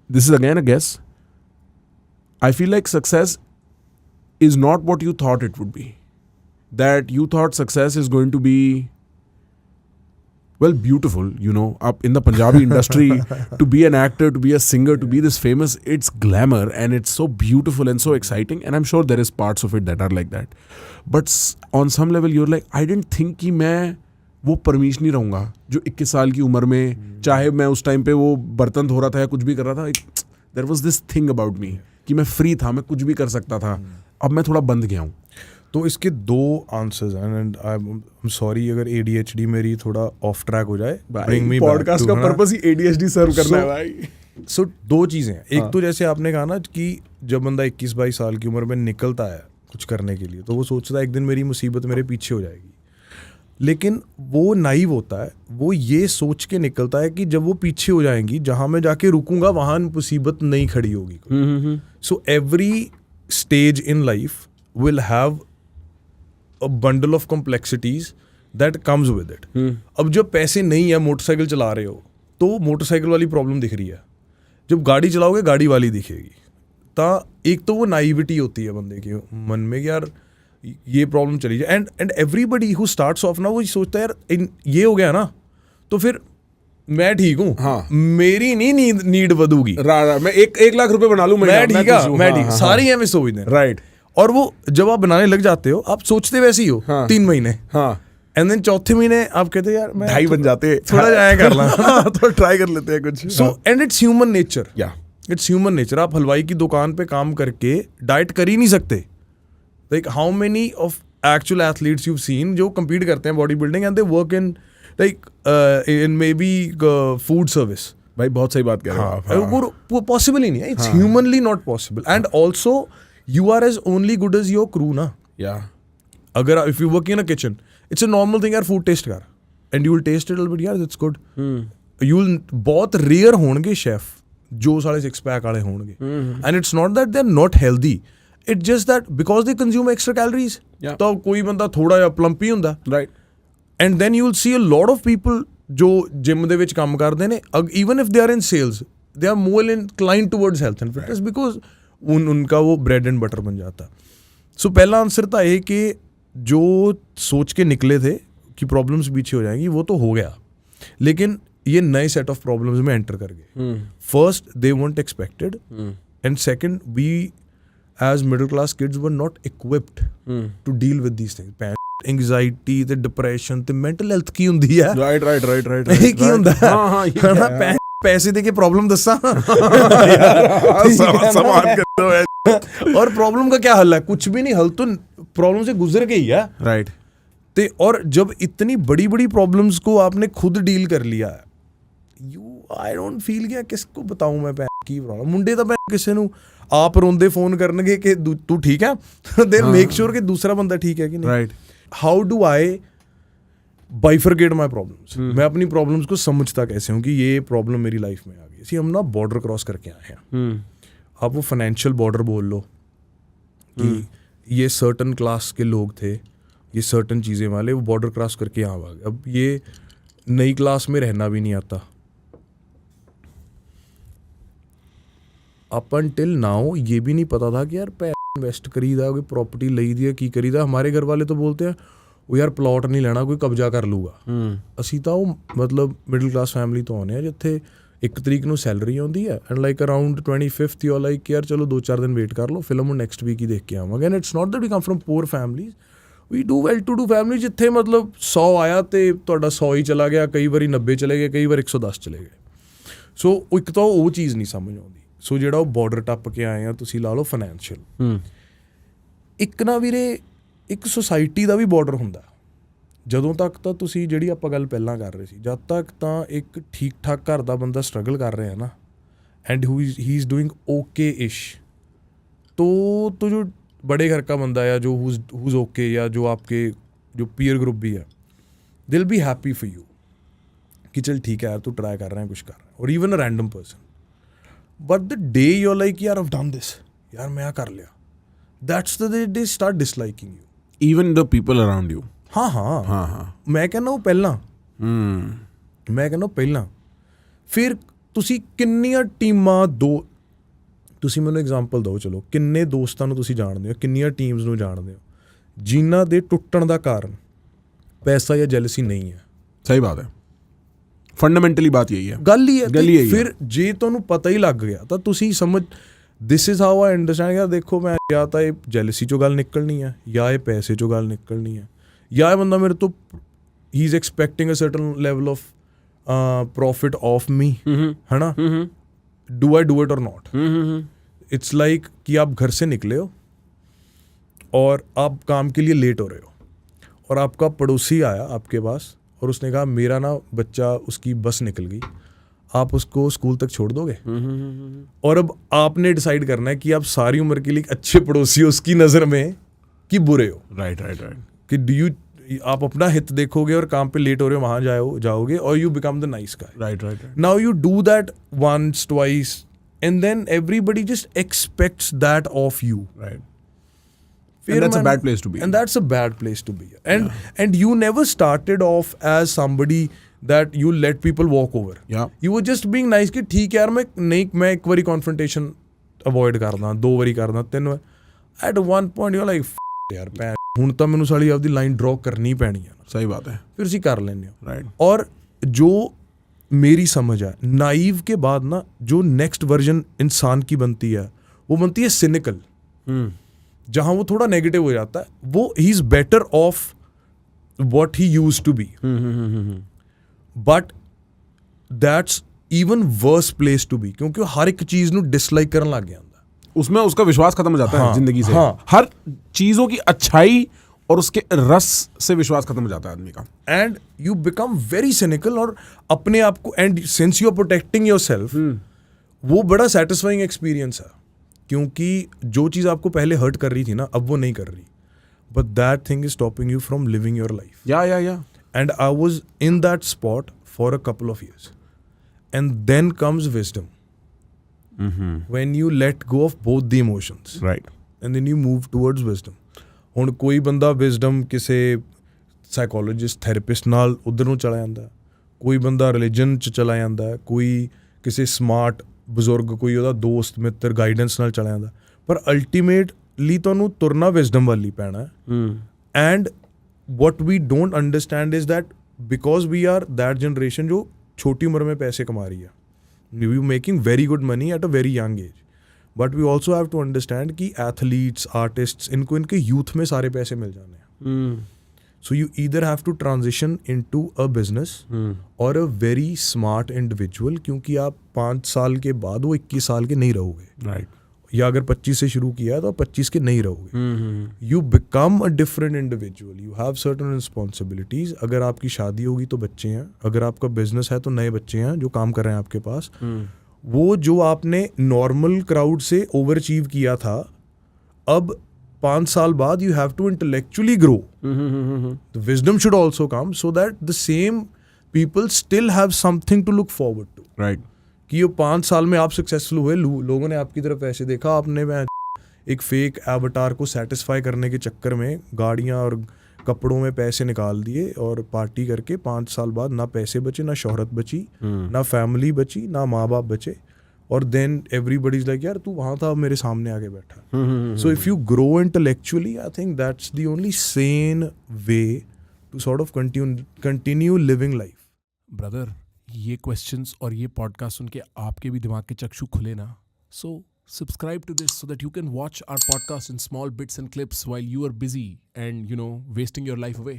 this is again a guess. I feel like success is not what you thought it would be. That you thought success is going to be, well, beautiful, you know, up in the Punjabi industry, to be an actor, to be a singer, to be this famous, it's glamour and it's so beautiful and so exciting. And I'm sure there is parts of it that are like that. But on some level, you're like, I didn't think कि मैं वो परमीश नहीं रहूँगा जो 21 साल की उम्र में, चाहे मैं उस टाइम पे वो बर्तन धो रहा था या कुछ भी कर रहा था, there was this thing about me कि मैं फ्री था, मैं कुछ भी कर सकता था. अब मैं थोड़ा बंद गया हूँ. तो इसके दो आंसर्स हैं एंड आई एम सॉरी अगर ADHD मेरी थोड़ा ऑफ ट्रैक हो जाए. ब्रिंग मी पॉडकास्ट का पर्पस ही ADHD सर्व करना है भाई. सो दो चीज़ें हैं. एक तो जैसे आपने कहा ना कि जब बंदा 21-22 साल की उम्र में निकलता है कुछ करने के लिए तो वो सोचता है एक दिन मेरी मुसीबत मेरे पीछे हो जाएगी. लेकिन वो नाइव होता है, वो ये सोच के निकलता है कि जब वो पीछे हो जाएंगी जहाँ मैं जाके रुकूंगा वहाँ मुसीबत नहीं खड़ी होगी. So every stage in life will have a bundle of complexities that comes with it. अब जब पैसे नहीं है, मोटरसाइकिल चला रहे हो तो मोटरसाइकिल वाली प्रॉब्लम दिख रही है, जब गाड़ी चलाओगे गाड़ी वाली दिखेगी. एक तो वो नाइविटी होती है बंदे के मन में कि यार ये प्रॉब्लम चली जाए. And everybody who starts of ना वो सोचता है यार ये हो गया ना तो फिर मैं ठीक हूँ. हाँ. मेरी नहीं नीड बढ़ूगी. मैं एक लाख रुपए बना लूं, मैं ठीक है. सारी हैं सोचते हैं. राइट. और वो जब आप बनाने लग जाते हो आप सोचते वैसे ही हो. 3 महीने. हाँ. एंड देन चौथे महीने आप कहते हैं यार मैं 2.5 बन जाते, थोड़ा जाया कर ला. तो ट्राई कर लेते हैं कुछ. So and it's human nature. या इट्स ह्यूमन नेचर. आप हलवाई की दुकान पे काम करके डाइट कर ही नहीं सकते. Like how many of actual athletes you've seen जो compete करते हैं body building and they work in like in may be food service. भाई बहुत सही बात कह रहे हो आप. वो पॉसिबल ही नहीं है. It's humanly not possible. And also you are as only good as your crew ना. या अगर if you work in a kitchen it's a normal thing यार फूड टेस्ट कर and you will taste it but यार it's good. You will बहुत rare होंगे chef जो साढ़े 6 पैक वाले होंगे. And it's not that they are not healthy. It's just that because they consume extra calories. तो कोई बंदा थोड़ा जिहा प्लम्पी ਹੁੰਦਾ. Right. And then you will see a lot of people जो जिम दे विच काम करते ने, even if they are in sales, they are more inclined towards health and fitness because उनका वो bread and butter बन जाता. So पहला आंसर था ये कि जो सोच के निकले थे कि प्रॉब्लम्स पीछे हो जाएंगी वो तो हो गया, लेकिन ये नए सेट ऑफ प्रॉब्लम्स में एंटर कर गए. First they weren't expected and second we as middle class kids were not equipped to deal with these things. Anxiety ਤੇ depression ਤੇ mental health ਕੀ ਹੁੰਦੀ ਹੈ. right ਇਹ ਕੀ ਹੁੰਦਾ ਹੈ. ਪੈਸੇ ਦੇ ਕੇ प्रॉब्लम ਦੱਸਾਂ सवाल करते हो. और प्रॉब्लम का क्या हल है? कुछ भी नहीं. हल तो प्रॉब्लम से गुजर गई है. राइट. ते और जब इतनी बड़ी बड़ी प्रॉब्लम्स को आपने खुद डील कर लिया है, आई डोंट फील कि किसको बताऊं मैं की प्रॉब्लम. मुंडे ਤਾਂ ਕਿਸੇ ਨੂੰ आप रोंदे फोन करनगे कि तू ठीक है, देन मेक श्योर कि दूसरा बंदा ठीक है कि नहीं. Right. How do I bifurcate my problems. मैं अपनी प्रॉब्लम्स को समझता कैसे हूँ कि ये प्रॉब्लम मेरी लाइफ में आ गई. हम ना बॉर्डर क्रॉस करके आए हैं. आप वो फाइनेंशियल बॉर्डर बोल लो कि ये सर्टन क्लास के लोग थे, ये सर्टन चीज़ें वाले, वो बॉर्डर क्रॉस करके यहाँ आ गए. अब ये नई क्लास में रहना भी नहीं आता. अप अनटिल नाउ ये भी नहीं पता था कि यार इन्वेस्ट करीदा, कोई प्रॉपर्टी ਲਈ ਦੀ ਹੈ, ਕੀ ਕਰੀਦਾ. हमारे घर वाले तो बोलते हैं वो यार प्लॉट नहीं लेना, कोई कब्जा कर लूगा. ਅਸੀਂ ਤਾਂ ਉਹ ਮਤਲਬ ਮਿਡਲ ਕਲਾਸ ਫੈਮਿਲੀ ਤੋਂ ਆਉਂਦੇ ਹਾਂ ਜਿੱਥੇ 1 ਤਰੀਕ ਨੂੰ ਸੈਲਰੀ ਆਉਂਦੀ ਹੈ and like around 25th you like ਯਾਰ ਚਲੋ 2-4 ਦਿਨ ਵੇਟ ਕਰ ਲਓ, ਫਿਲਮ ਹੁਣ ਨੈਕਸਟ ਵੀਕ ਹੀ ਦੇਖ ਕੇ ਆਵਾਂਗੇ. And it's not that we come from poor families, we do well to do family ਜਿੱਥੇ ਮਤਲਬ 100 ਆਇਆ ਤੇ ਤੁਹਾਡਾ 100 ਹੀ ਚਲਾ ਗਿਆ, ਕਈ ਵਾਰੀ 90 ਚਲੇ ਗਏ, ਕਈ ਵਾਰ 110 ਚਲੇ ਗਏ. ਸੋ ਇੱਕ ਤਾਂ ਉਹ ਚੀਜ਼ ਨਹੀਂ ਸਮਝ ਆਉਂਦੀ. ਸੋ ਜਿਹੜਾ ਉਹ ਬਾਰਡਰ ਟੱਪ ਕੇ ਆਏ ਆ ਤੁਸੀਂ ਲਾ ਲਓ ਫਾਈਨੈਂਸ਼ੀਅਲ. ਇੱਕ ਨਾ ਵੀਰੇ ਇੱਕ ਸੁਸਾਇਟੀ ਦਾ ਵੀ ਬਾਰਡਰ ਹੁੰਦਾ. ਜਦੋਂ ਤੱਕ ਤਾਂ ਤੁਸੀਂ ਜਿਹੜੀ ਆਪਾਂ ਗੱਲ ਪਹਿਲਾਂ ਕਰ ਰਹੇ ਸੀ, ਜਦ ਤੱਕ ਤਾਂ ਇੱਕ ਠੀਕ ਠਾਕ ਘਰ ਦਾ ਬੰਦਾ ਸਟਰਗਲ ਕਰ ਰਿਹਾ ਨਾ and he is doing okay इश, तो जो बड़े घर का बंदा या जो who's ओके या जो आपके जो पीयर ग्रुप भी है, दिल बी हैप्पी फॉर यू कि चल ठीक है यार तू ट्राई कर रहे हैं, कुछ कर रहे हैं. और even a random person, but the day you are like यार I've done this, यार मैं कर लिया, that's the day they start disliking you. Even the people around you. हाँ. मैं कहना वो पहला, मैं कहना पहला. फिर ਤੁਸੀਂ ਕਿੰਨੀਆਂ ਟੀਮਾਂ ਤੁਸੀਂ ਮੈਨੂੰ ਐਗਜ਼ਾਮਪਲ ਦਿਓ, ਚਲੋ ਕਿੰਨੇ ਦੋਸਤਾਂ ਨੂੰ ਤੁਸੀਂ ਜਾਣਦੇ ਹੋ, ਕਿੰਨੀਆਂ ਟੀਮਸ ਨੂੰ ਜਾਣਦੇ ਹੋ ਜਿਨ੍ਹਾਂ ਦੇ ਟੁੱਟਣ ਦਾ ਕਾਰਨ ਪੈਸਾ ਜਾਂ ਜੈਲਸੀ ਨਹੀਂ ਹੈ। सही बात है, फंडामेंटली बात यही है। ਗੱਲ ਹੀ ਹੈ ਗੱਲ ਹੀ ਕਿ ਇਹੀ ਫਿਰ ਜੇ ਤੁਹਾਨੂੰ ਪਤਾ ਹੀ ਲੱਗ ਗਿਆ ਤਾਂ ਤੁਸੀਂ ਸਮਝ this is how I understand. ਯਾਰ ਦੇਖੋ ਮੈਂ ਜਾਂ ਤਾਂ ਇਹ ਜੈਲਸੀ ਚੋਂ ਗੱਲ ਨਿਕਲਣੀ ਹੈ, ਜਾਂ ਇਹ ਪੈਸੇ ਚੋਂ ਗੱਲ ਨਿਕਲਣੀ ਹੈ, ਜਾਂ ਇਹ ਬੰਦਾ ਮੇਰੇ ਤੋਂ ਹੀ is expecting a certain level of profit of me, है ना, डू आई डू इट और नॉट। इट्स लाइक कि आप घर से निकले हो और आप काम के लिए लेट हो रहे हो और आपका पड़ोसी आया आपके पास और उसने कहा मेरा ना बच्चा, उसकी बस निकल गई, आप उसको स्कूल तक छोड़ दोगे? और अब आपने डिसाइड करना है कि आप सारी उम्र के लिए एक अच्छे पड़ोसी हो उसकी नज़र में कि बुरे हो। Right right right. कि आप अपना हित देखोगे और काम पे लेट हो रहे हो वहाँ जाओगे और you become the nice guy. Right right. Now you do that once, twice, and then everybody just expects that of you. Right. And that's a bad place to be. And that's a bad place to be. And you never started off as somebody that you let people walk over. Yeah. You were just being nice कि ठीक है यार मैं एक बारी confrontation avoid करदा, 2 ਵਾਰੀ करदा, 3 ਵਾਰ। At one point you're like यार ਭੈਣ ਹੁਣ ਤਾਂ ਮੈਨੂੰ ਸਾਲੀ ਆਪਦੀ ਲਾਈਨ ਡਰਾ ਕਰਨੀ ਪੈਣੀ ਹੈ। सही बात है। फिर ਅਸੀਂ ਕਰ ਲੈਂਦੇ ਹਾਂ। राइट। और जो मेरी समझ है नाइव के बाद ना जो नेक्स्ट वर्जन इंसान की बनती है वो बनती है सिनिकल, जहाँ वो थोड़ा नेगेटिव हो जाता है। वो he is better off what he used to be, but that's even worse place to be, क्योंकि वो हर एक चीज़ ਨੂੰ डिसलाइक ਕਰਨ ਲੱਗ ਗਿਆ। उसमें उसका विश्वास खत्म हो जाता है जिंदगी से। हाँ। हर चीजों की अच्छाई और उसके रस से विश्वास खत्म हो जाता है आदमी का। And you become very cynical और अपने आप को, and since you are protecting yourself, वो बड़ा सेटिस्फाइंग एक्सपीरियंस है, क्योंकि जो चीज़ आपको पहले हर्ट कर रही थी ना अब वो नहीं कर रही, but that thing is stopping you from living your life. या and I was in that spot for a couple of years, and then comes wisdom when you let go of both the emotions, right, and then you move towards wisdom। ਹੁਣ ਕੋਈ ਬੰਦਾ wisdom ਕਿਸੇ psychologist therapist ਨਾਲ ਉਧਰ ਨੂੰ ਚਲਾ ਜਾਂਦਾ, ਕੋਈ ਬੰਦਾ ਰਿਲੀਜਨ 'ਚ ਚਲਾ ਜਾਂਦਾ, ਕੋਈ ਕਿਸੇ ਸਮਾਰਟ ਬਜ਼ੁਰਗ, ਕੋਈ ਉਹਦਾ ਦੋਸਤ ਮਿੱਤਰ ਗਾਈਡੈਂਸ ਨਾਲ ਚਲਾ ਜਾਂਦਾ, ਪਰ ਅਲਟੀਮੇਟਲੀ ਤੁਹਾਨੂੰ ਤੁਰਨਾ ਵਿਜ਼ਡਮ ਵੱਲ ਹੀ ਪੈਣਾ ਹੈ। And what we don't understand is that because we are that generation जो छोटी उम्र में पैसे कमा रही है, we were making very good money at a very young age, but we also have to understand कि athletes, artists, इनको इनके youth में सारे पैसे मिल जाने हैं। So you either have to transition into a business or a very smart individual, क्योंकि आप 5 साल के बाद वो 21 साल के नहीं रहोगे। राइट। या अगर 25 से शुरू किया तो 25 के नहीं रहोगे। You become a different individual, you have certain responsibilities. अगर आपकी शादी होगी तो बच्चे हैं, अगर आपका बिजनेस है तो नए बच्चे हैं जो काम कर रहे हैं आपके पास। वो जो आपने नॉर्मल क्राउड से ओवर अचीव किया था, अब 5 साल बाद you have to intellectually grow. The wisdom should also come so that the same people still have something to look forward to. Right. कि ये 5 साल में आप सक्सेसफुल हुए, लोगों ने आपकी तरफ ऐसे देखा, आपने एक फेक एवटार को सेटिस्फाई करने के चक्कर में गाड़ियाँ और कपड़ों में पैसे निकाल दिए और पार्टी करके 5 साल बाद ना पैसे बचे, ना शोहरत बची, ना फैमिली बची, ना माँ बाप बचे, और देन एवरीबडी इज लाइक यार तू वहाँ था, मेरे सामने आके बैठा। So if you grow intellectually, I think that's the only sane way to sort of continue living life. Brother, ये क्वेश्चंस और ये पॉडकास्ट सुन के आपके भी दिमाग के चक्षु खुले ना, सो subscribe to this so that you can watch our podcast in small bits and clips while you are busy and wasting your life away.